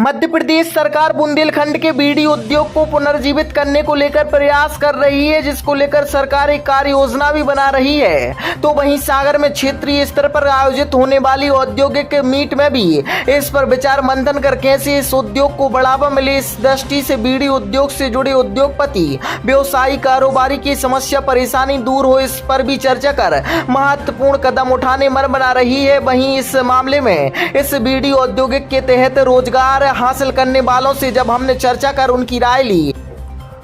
मध्य प्रदेश सरकार बुंदेलखंड के बीड़ी उद्योग को पुनर्जीवित करने को लेकर प्रयास कर रही है, जिसको लेकर सरकार एक कार्य योजना भी बना रही है। तो वहीं सागर में क्षेत्रीय स्तर पर आयोजित होने वाली औद्योगिक मीट में भी इस पर विचार मंथन कर कैसे इस उद्योग को बढ़ावा मिले, इस दृष्टि से बीड़ी उद्योग से जुड़े उद्योगपति, व्यवसायी, कारोबारी की समस्या परेशानी दूर हो, इस पर भी चर्चा कर महत्वपूर्ण कदम उठाने मन बना रही है। वहीं इस मामले में इस बीड़ी औद्योगिक के तहत रोजगार हासिल करने वालों से जब हमने चर्चा कर उनकी राय ली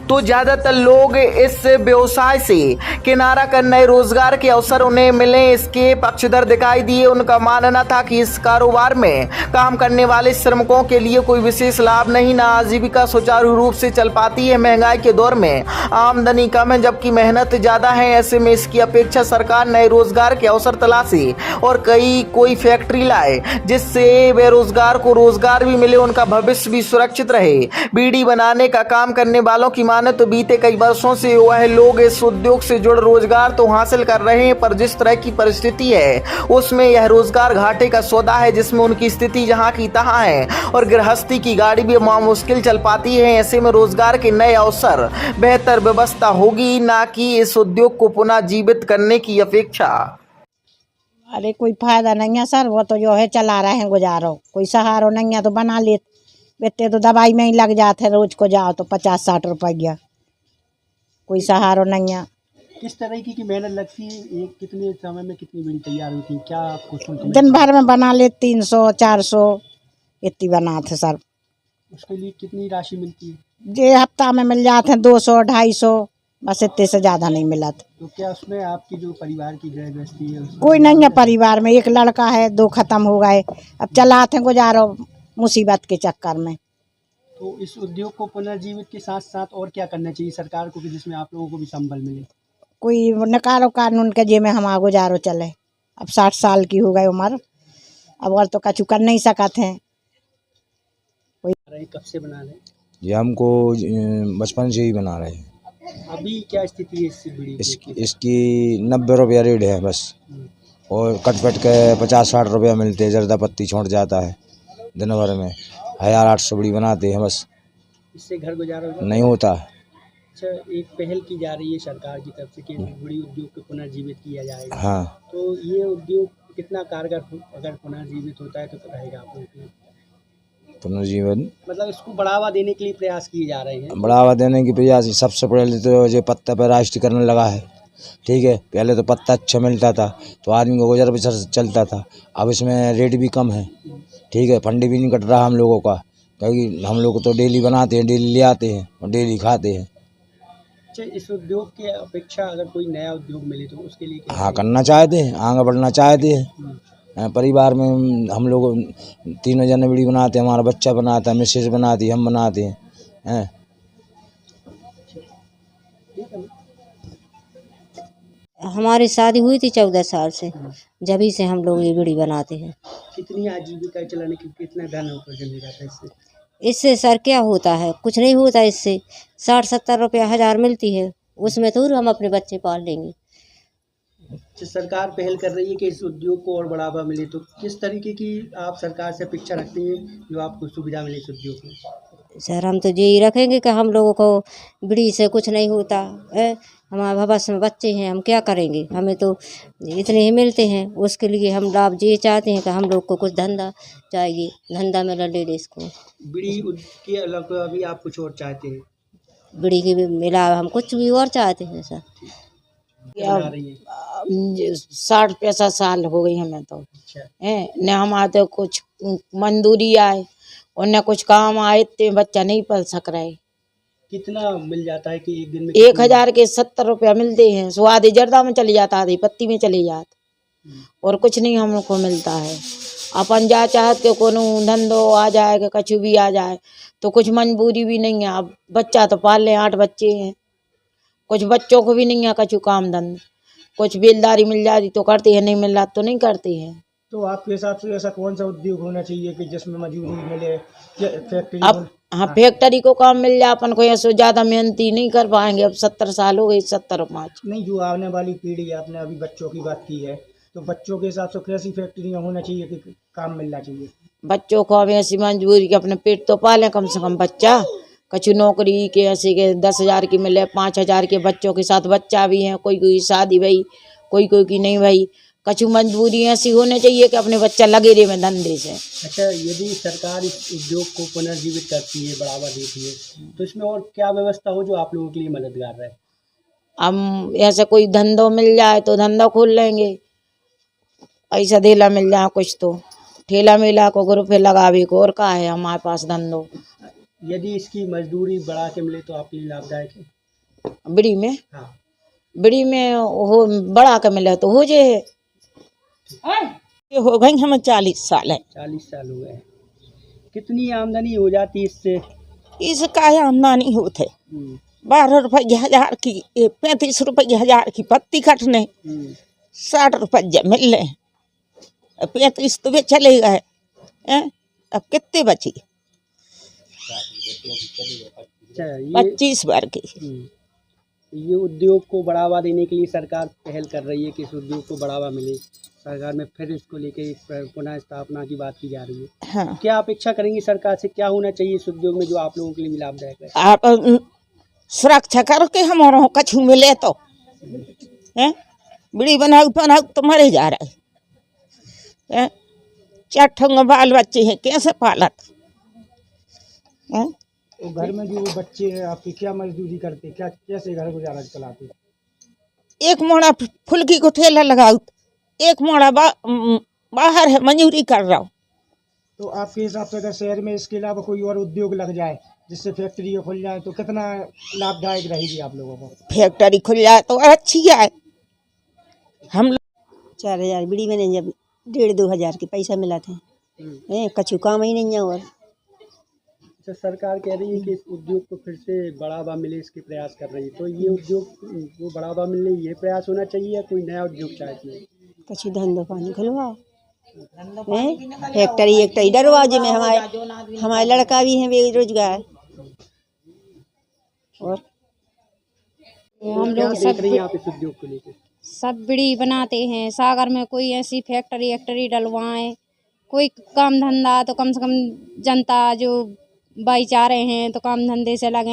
तो ज्यादातर लोग इस व्यवसाय से किनारा कर नए रोजगार के अवसर उन्हें मिले इसके पक्षधर दिखाई दिए। उनका मानना था कि इस कारोबार में काम करने वाले श्रमिकों के लिए कोई विशेष लाभ नहीं, ना आजीविका सुचारू रूप से चल पाती है। महंगाई के दौर में आमदनी कम है जबकि मेहनत ज्यादा है। ऐसे में इसकी अपेक्षा सरकार नए रोजगार के अवसर तलाशे और कोई फैक्ट्री लाए जिससे बेरोजगार को रोजगार भी मिले, उनका भविष्य भी सुरक्षित रहे। बीड़ी बनाने का काम करने वालों की माने तो बीते कई वर्षों से वह लोग इस उद्योग से जुड़ रोजगार तो हासिल कर रहे हैं, पर जिस तरह की परिस्थिति है उसमें यह रोजगार घाटे का सौदा है, जिसमें उनकी स्थिति जहां की तहां है और गृहस्थी की गाड़ी भी मुश्किल चल पाती है। ऐसे में रोजगार के नए अवसर, बेहतर व्यवस्था होगी, ना कि इस उद्योग को पुनः जीवित करने की अपेक्षा। अरे कोई फायदा नहीं है सर, वो तो जो है चला रहे हैं गुजारो, कोई सहारा नहीं है तो बना लेते। बेटे तो दवाई में ही लग जाते हैं, रोज को जाओ तो 50-60 रुपया, कोई सहारा नहीं है। किस तरह की मेहनत लगती है? एक कितने समय में कितनी बीड़ी तैयार होती है? क्या आपको दिन भर में बना ले 300-400 इतनी बनाते सर। उसके लिए कितनी राशि मिलती है? ये हफ्ता में मिल जाते हैं 200-250, बस इतने से ज़्यादा नहीं मिला। तो क्या उसमें आपकी जो परिवार की गृहस्थी है कोई नहीं है परिवार में, एक लड़का है, 2 खत्म हो गए, अब चलाते हैं गुजारो मुसीबत के चक्कर में। तो इस उद्योग को पुनर्जीवित के साथ साथ और क्या करना चाहिए सरकार को कि जिसमें आप लोगों को भी संबल मिले? कोई निकालो कानून के जे में हमारा गुजारो चले। अब 60 साल की हो गई उम्र, अब और तो कछु कर नहीं सकते हैं। कब से बना रहे? ये हमको बचपन से ही बना रहे हैं। अभी क्या स्थिति है इससे बीड़ी? इसकी 90 रुपया रेट है बस, और कट के 50-60 रुपया मिलते हैं। जर्दा पत्ती छोड़ जाता है, दिन भर में 1800 बीड़ी बनाते हैं बस। इससे घर गुजारा नहीं होता। अच्छा, एक पहल की जा रही है सरकार की तरफ से कि बीड़ी उद्योग को पुनर्जीवित किया जाएगा। हाँ, तो ये उद्योग कितना कारगर अगर पुनर्जीवित होता है तो रहेगा आप लोगों के? पुनर्जीवन मतलब इसको बढ़ावा देने के लिए प्रयास किए जा रहे हैं। बढ़ावा देने की प्रयास सबसे पहले तो जो पत्ता पर राष्ट्रीयकरण लगा है, ठीक है। पहले तो पत्ता अच्छा मिलता था तो आदमी को गुजर बसर चलता था, अब इसमें रेट भी कम है, ठीक है। फंड भी नहीं कट रहा हम लोगों का, क्योंकि हम लोग तो डेली बनाते हैं, डेली ले आते हैं और डेली खाते हैं। अच्छा, इस उद्योग के अपेक्षा अगर कोई नया उद्योग मिले तो उसके लिए क्या? हाँ, करना चाहते हैं, आगे बढ़ना चाहते हैं। परिवार में हम लोग 3 जने बीड़ी बनाते हैं, हमारा बच्चा बनाता है, मिसेज बनाती है, हम बनाते हैं। हमारी शादी हुई थी 14 साल से, जभी से हम लोग ये बीड़ी बनाते हैं। कितनी आजीविका चलाने के कितना धन उपार्जन हो जाता है इससे? इससे सर क्या होता है, कुछ नहीं होता। इससे 60-70 रुपया 1000 मिलती है, उसमें तो हम अपने बच्चे पाल लेंगे। तो सरकार पहल कर रही है कि इस उद्योग को और बढ़ावा मिले, तो किस तरीके की आप सरकार से अपेक्षा रखते हैं जो आपको सुविधा मिले इस उद्योग में? सर हम तो यही रखेंगे कि हम लोगों को बीड़ी से कुछ नहीं होता है। हमारे भविष्य में बच्चे हैं, हम क्या करेंगे, हमें तो इतने ही मिलते हैं। उसके लिए हम लाभ ये चाहते हैं कि हम लोग को कुछ धंधा चाहिए, धंधा में ले इसको। बीड़ी के अलावा अभी आप कुछ और चाहते हैं? बीड़ी के भी मिला हम कुछ भी और चाहते हैं सर। 60-65 साल हो गई हमें तो। अच्छा। न हमारे तो कुछ मजदूरी आए और न कुछ काम आए, इतने बच्चा नहीं पल सक रहे। कितना मिल जाता है कि एक दिन में? 1000 के 70 रुपया मिलते हैं। सो आधे जर्दा में चले जाता, आधे पत्ती में चले जाते, और कुछ नहीं हमको मिलता है। अपन जा चाहत के कोनो धंधो आ जाए, कि कछु भी आ जाए, तो कुछ मजबूरी भी नहीं है। अब बच्चा तो पाल ले, 8 बच्चे हैं, कुछ बच्चों को भी नहीं है कछु काम धंधा। कुछ बेलदारी मिल जाती तो करते हैं, नहीं मिल रहा तो नहीं करते हैं। तो आपके हिसाब से ऐसा कौन सा उद्योग होना चाहिए कि जिसमें मजदूरी मिले, फैक्ट्री? अब हाँ, फैक्ट्री को काम मिल जाए, अपन को ऐसे ज़्यादा मेहनती नहीं कर पाएंगे। अब 70 साल हो गई, 70-5 नहीं, जो आने वाली पीढ़ी, आपने अभी बच्चों की बात की है, तो बच्चों के हिसाब से कैसी फैक्ट्रियाँ होना चाहिए कि काम मिलना चाहिए? बच्चों को अब ऐसी मजबूरी कि अपने पेट तो पालें कम से कम बच्चा। कछु नौकरी के ऐसे के 10,000 की मिले, 5,000 के बच्चों के साथ बच्चा भी है, कोई कोई शादी भई, कोई कोई की नहीं भई। कछु मजबूरी ऐसी होनी चाहिए कि अपने बच्चा लगे रहे में धंधे से। अच्छा, यदि सरकार इस उद्योग को पुनर्जीवित करती है, बढ़ावा देती है, तो इसमें और क्या व्यवस्था हो जो आप लोगों के लिए मददगार रहे? हम ऐसा कोई धंधो मिल जाए तो धंधा खोल लेंगे, ऐसा धेला मिल जाए कुछ तो ठेला मेला को ग्रुप लगावे को, और का है हमारे पास धंधो। यदि इसकी मजदूरी बढ़ा के मिले तो आपके लिए लाभदायक है? बिड़ी में, हाँ। बिड़ी में हो बढ़ा के मिले तो हो जे। ये हो गई हमें 40 साल है। 40 साल हो गए। कितनी आमदनी हो जाती इससे? इसका आमदनी होते 12 रुपये हजार की, 35 रुपये हजार की पत्ती कटने, 60 रुपये मिल रहे, 35 तो वे चले गए। अब कितने बची? अच्छा, 25 बार की। ये उद्योग को बढ़ावा देने के लिए सरकार पहल कर रही है कि इस उद्योग को बढ़ावा मिले। सरकार में फिर इसको लेके एक पुनः स्थापना की बात की जा रही है। हाँ, क्या अपेक्षा करेंगी सरकार से, क्या होना चाहिए इस उद्योग में जो आप लोगों के लिए भी लाभदायक है? आप सुरक्षा करो कि हमारा कछु मिले तो बीड़ी बनाऊ बनाऊ तो मरे जा रहा है। 4 ठंग बाल बच्चे हैं, कैसे पालत? तो घर में जो बच्चे हैं आपके क्या मजदूरी करते, क्या कैसे घर गुजारा चलाते? एक मोड़ा फुल्की को ठेला लगाऊ, एक मोड़ा बाहर है मजदूरी कर रहा हूँ। तो आपके हिसाब से अगर शहर में इसके अलावा कोई और उद्योग लग जाए, जिससे फैक्ट्री खुल जाए, तो कितना लाभदायक रहेगी आप लोगों को? फैक्ट्री खुल जाए तो अच्छी है। हम 4,000 बीड़ी में नहीं, जब 1,500-2 हजार के पैसा मिला थे, कछु काम ही नहीं है। और अच्छा, सरकार कह रही है कि इस उद्योग को फिर से बढ़ावा मिले, इसके प्रयास कर रही है, तो ये उद्योग को बढ़ावा मिलने ये प्रयास होना चाहिए या कोई नया उद्योग चाहती है? कछु धंधो पानी खुलवाओ, फैक्ट्री एक डरवाओ जिसमें हमारे लड़का भी हैं बेरोजगार। और हम क्या लोग देख रही हैं आप इस उद्योग को लेकर? सब बीड़ी बनाते हैं। सागर में कोई ऐसी फैक्ट्री डलवाएं, कोई काम धंधा तो कम से कम जनता जो भाईचारे हैं तो काम धंधे से लगे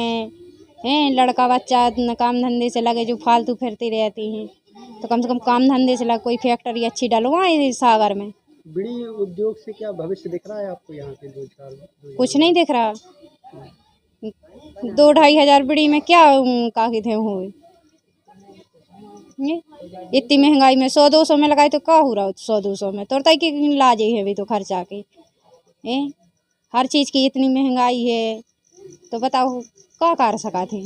हैं। लड़का बच्चा काम धंधे से लगे, जो फालतू फिरती रहती हैं तो कम से कम काम धंधे से लगे, कोई फैक्ट्री अच्छी डलवाएं सागर में। बीड़ी उद्योग से क्या भविष्य दिख रहा है आपको यहाँ पे रोजगार? कुछ नहीं दिख रहा। 2-2.5 हजार बीड़ी में क्या कागज थे हुए? इतनी महंगाई में 100-200 में लगाए तो क्या हो रहा? 100-200 में तो की लाजे है भी तो खर्चा के। हर चीज़ की इतनी महंगाई है तो बताओ क्या कर सका थे?